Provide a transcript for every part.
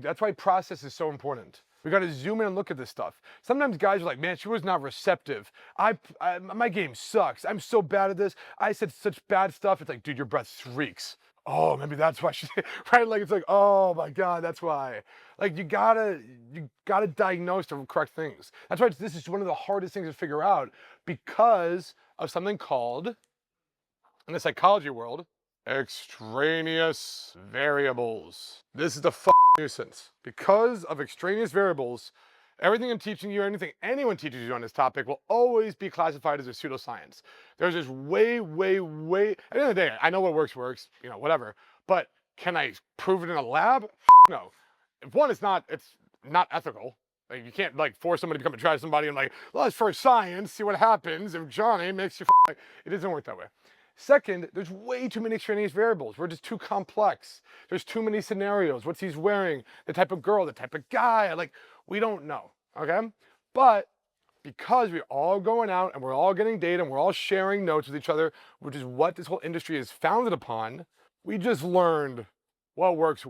That's why process is so important. We got to zoom in and look at this stuff. Sometimes guys are like, man, she was not receptive. My game sucks. I'm so bad at this. I said such bad stuff. It's like, dude, your breath reeks. Oh, maybe that's why she, right? Like, it's like, oh my God, that's why. Like, you gotta diagnose the correct things. That's why this is one of the hardest things to figure out because of something called, in the psychology world, extraneous variables. This is the nuisance. Because of extraneous variables, everything I'm teaching you, anything anyone teaches you on this topic will always be classified as a pseudoscience. There's this at the end of the day, I know what works, you know, whatever. But can I prove it in a lab? No. If one, it's not ethical. Like, you can't like force somebody to come and try somebody and like, well, let's first science, see what happens. If Johnny makes you it doesn't work that way. Second, there's way too many extraneous variables. We're just too complex. There's too many scenarios. What's he's wearing, the type of girl, the type of guy, like, we don't know, okay? But because we're all going out and we're all getting data and we're all sharing notes with each other, which is what this whole industry is founded upon, we just learned what works.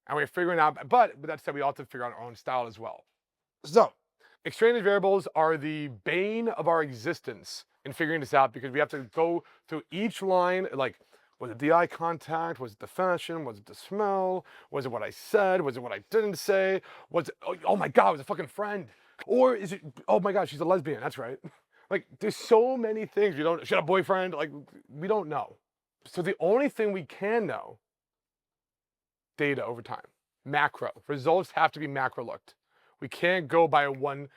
And we're figuring out, but with that said, we also figure out our own style as well. So, extraneous variables are the bane of our existence in figuring this out because we have to go through each line, like, was it the eye contact? Was it the fashion? Was it the smell? Was it what I said? Was it what I didn't say? Was it, oh my God, it was a fucking friend? Or is it, oh my God, she's a lesbian, that's right. Like, there's so many things. She had a boyfriend, like, we don't know. So the only thing we can know, data over time, macro. Results have to be macro looked. We can't go by one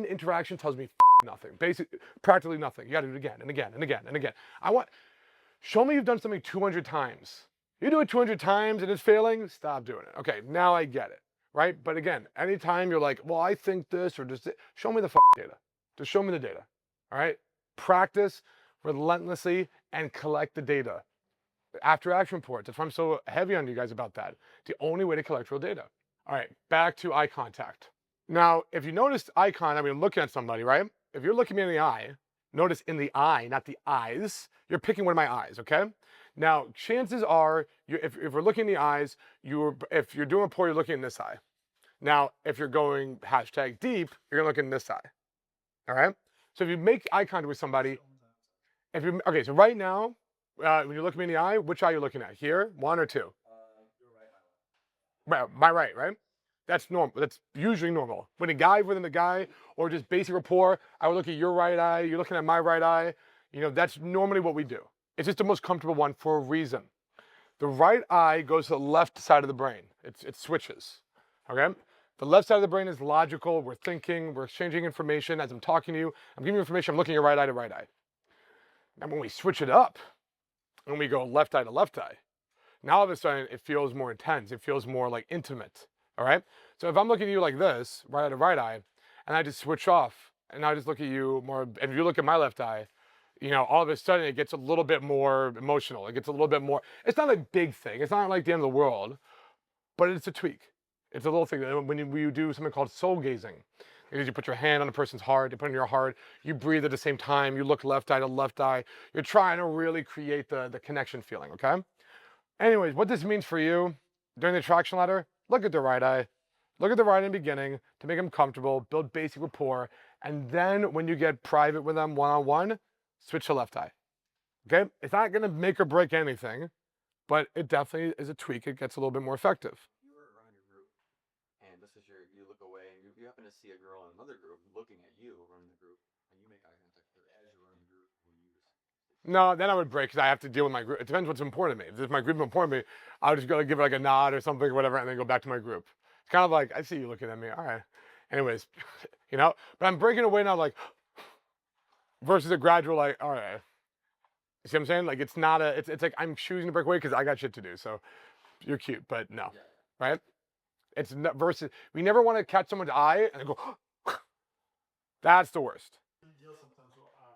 interaction tells me nothing. Basically, practically nothing. You gotta do it again and again and again and again. Show me you've done something 200 times. You do it 200 times and it's failing, stop doing it. Okay, now I get it, right? But again, anytime you're like, well, I think this or just show me the data. Just show me the data, all right? Practice relentlessly and collect the data. After action reports, that's why I'm so heavy on you guys about that. The only way to collect real data. All right, back to eye contact. Now, if you notice I'm looking at somebody, right? If you're looking me in the eye, notice in the eye, not the eyes, you're picking one of my eyes, okay? Now, chances are, if we're looking in the eyes, if you're doing rapport, you're looking in this eye. Now, if you're going #deep, you're gonna look in this eye, all right? So if you make eye contact with somebody, okay, so right now, when you look me in the eye, which eye are you looking at? Here, 1 or 2? Your right. Right, my right? That's normal. That's usually normal. When a guy within the guy, or just basic rapport, I would look at your right eye, you're looking at my right eye. You know, that's normally what we do. It's just the most comfortable one for a reason. The right eye goes to the left side of the brain. It switches, okay? The left side of the brain is logical. We're thinking, we're exchanging information. As I'm talking to you, I'm giving you information, I'm looking at your right eye to right eye. And when we switch it up, and we go left eye to left eye, now all of a sudden it feels more intense. It feels more like intimate, all right? So if I'm looking at you like this, right eye to right eye, and I just switch off, and I just look at you more, and if you look at my left eye, you know, all of a sudden it gets a little bit more emotional. It gets a little bit more, it's not a big thing. It's not like the end of the world, but it's a tweak. It's a little thing that when you do something called soul gazing, because you put your hand on a person's heart, you put it in your heart, you breathe at the same time, you look left eye to left eye, you're trying to really create the connection feeling, okay? Anyways, what this means for you during the attraction ladder, look at the right eye. Look at the right eye in the beginning to make them comfortable, build basic rapport, and then when you get private with them one-on-one, switch to left eye, okay? It's not gonna make or break anything, but it definitely is a tweak. It gets a little bit more effective. You were running your group, and you look away, and you happen to see a girl in another group looking at you running the group, and you make eye contact with her as you're running the group. No, then I would break because I have to deal with my group. It depends what's important to me. If my group is important to me, I would just go give it like a nod or something or whatever, and then go back to my group. It's kind of like, I see you looking at me. All right. Anyways, you know, but I'm breaking away now, like, versus a gradual, like, all right. You see what I'm saying? Like, it's not it's like I'm choosing to break away because I got shit to do. So you're cute, but no, right? It's not versus, we never want to catch someone's eye and go, that's the worst. Sometimes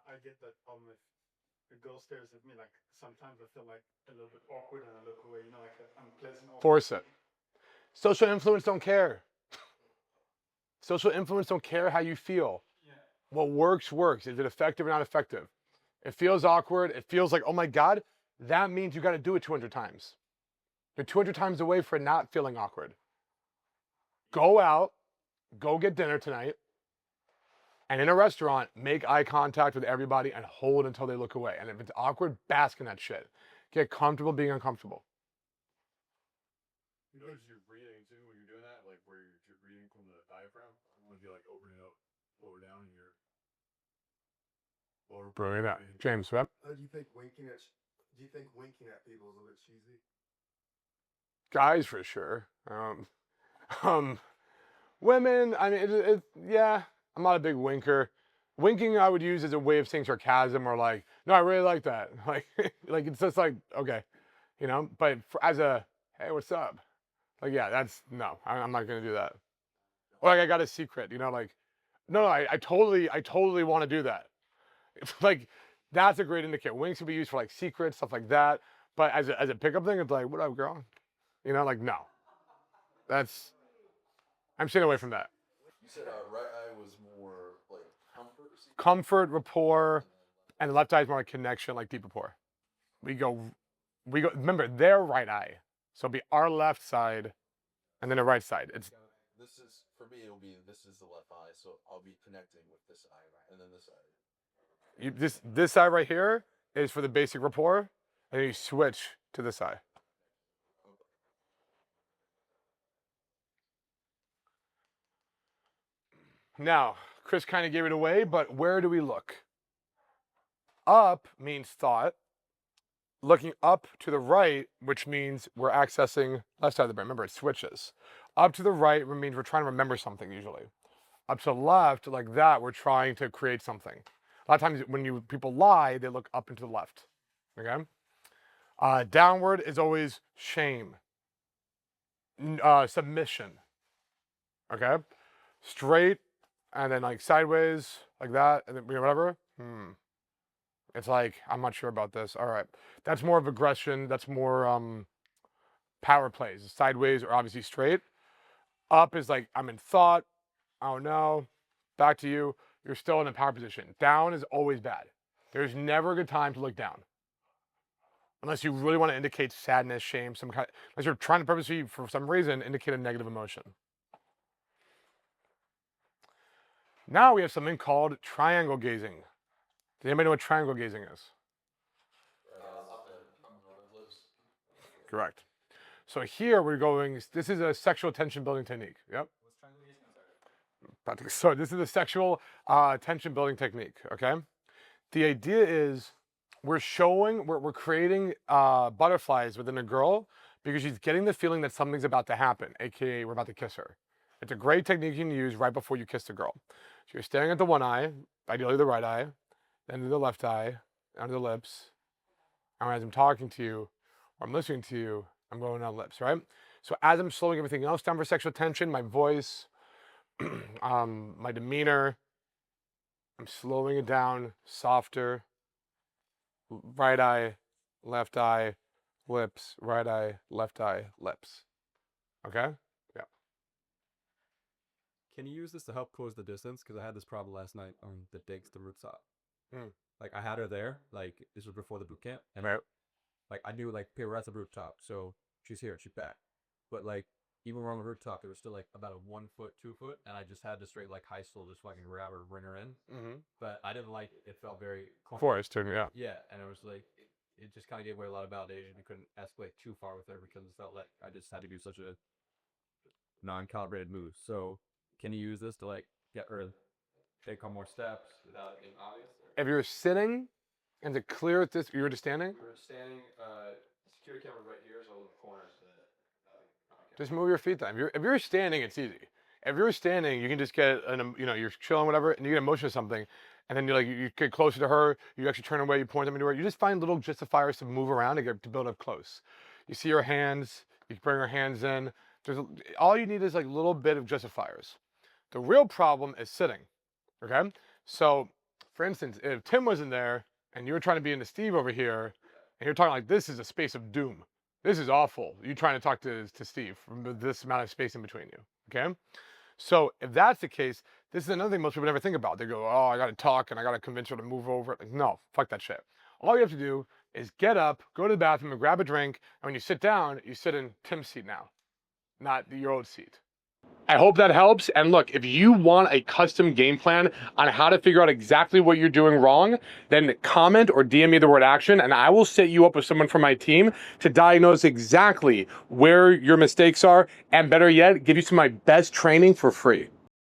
I get that problem if a girl stares at me, like sometimes I feel like a little bit awkward and I look away, you know, like that unpleasant. Force it. Social influence don't care. Social influence don't care how you feel. Yeah. What works. Is it effective or not effective? It feels awkward. It feels like, oh my God, that means you got to do it 200 times. You're 200 times away for not feeling awkward. Go out, go get dinner tonight, and in a restaurant, make eye contact with everybody and hold until they look away. And if it's awkward, bask in that shit. Get comfortable being uncomfortable. You notice you're breathing too when you're doing that, like where you're breathing from the diaphragm. You want to be like opening up, lower down, and you're lower. Brilliant. That. James, what? Do you think winking at people is a little bit cheesy? Guys, for sure. Women, I mean, yeah, I'm not a big winker. Winking I would use as a way of saying sarcasm or like, no, I really like that. Like it's just like, okay, you know, but as a, hey, what's up? Like, yeah, that's, no, I'm not going to do that. Or like I got a secret, you know, like, no, I totally want to do that. It's like, that's a great indicator. Winks can be used for like secrets, stuff like that. But as a pickup thing, it's like, what up, girl? You know, like, no. I'm staying away from that. You said right eye was more like comfort. Comfort, rapport, and the left eye is more like connection, like deep rapport. We go, remember, their right eye. So it'll be our left side and then the right side. It's This is, for me, it'll be, this is the left eye, so I'll be connecting with this eye, and then this eye. this side right here is for the basic rapport, and then you switch to this eye. Now, Chris kind of gave it away, but where do we look? Up means thought. Looking up to the right, which means we're accessing left side of the brain. Remember, it switches. Up to the right means we're trying to remember something usually. Up to the left, like that, we're trying to create something. A lot of times when people lie, they look up and to the left. Okay? Downward is always shame. Submission. Okay? Straight, and then like sideways, like that, and then whatever. It's like, I'm not sure about this. All right. That's more of aggression. That's more power plays. Sideways or obviously straight. Up is like, I'm in thought. Oh no. Back to you. You're still in a power position. Down is always bad. There's never a good time to look down. Unless you really want to indicate sadness, shame, some kind, unless you're trying to purposely, for some reason, indicate a negative emotion. Now we have something called triangle gazing. Does anybody know what triangle gazing is? Correct. So here we're going, this is a sexual tension building technique. Yep. So this is a sexual tension building technique, okay? The idea is we're creating butterflies within a girl because she's getting the feeling that something's about to happen, AKA we're about to kiss her. It's a great technique you can use right before you kiss the girl. So you're staring at the one eye, ideally the right eye, then to the left eye, under the lips. And as I'm talking to you, or I'm listening to you, I'm going on lips, right? So as I'm slowing everything else down for sexual tension, my voice, my demeanor, I'm slowing it down, softer. Right eye, left eye, lips, right eye, left eye, lips. Okay? Yeah. Can you use this to help close the distance? Because I had this problem last night on the digs to rooftop. Like I had her there, like this was before the boot camp, and Right. like I knew like, okay, we're at the rooftop, so she's here, she's back. But like even when we're on the rooftop, there was still like about a 1 foot, 2 foot, and I just had to straight like high school just fucking grab her, bring her in. But I didn't like it. It felt very Forced, yeah. Yeah, and it was like it just kind of gave away a lot of validation. You couldn't escalate too far with her because it felt like I just had to do such a non-calibrated move. So can you use this to like get her take on more steps without it being obvious? If you're sitting, and to clear it this, you were just standing? We were standing, security camera right here, so the corners. Just move your feet then. If you're standing, it's easy. If you're standing, you can just get you're chilling, whatever, and you get emotion to something, and then you get closer to her. You actually turn away, you point them into her. You just find little justifiers to move around to build up close. You see her hands. You can bring her hands in. All you need is like a little bit of justifiers. The real problem is sitting. Okay, so for instance, if Tim wasn't there and you were trying to be into Steve over here, and you're talking like this is a space of doom. This is awful. You trying to talk to Steve from this amount of space in between you, okay? So if that's the case, this is another thing most people never think about. They go, oh, I got to talk and I got to convince her to move over. Like, no, fuck that shit. All you have to do is get up, go to the bathroom and grab a drink. And when you sit down, you sit in Tim's seat now, not your old seat. I hope that helps. And look, if you want a custom game plan on how to figure out exactly what you're doing wrong, then comment or DM me the word action, and I will set you up with someone from my team to diagnose exactly where your mistakes are, and better yet, give you some of my best training for free.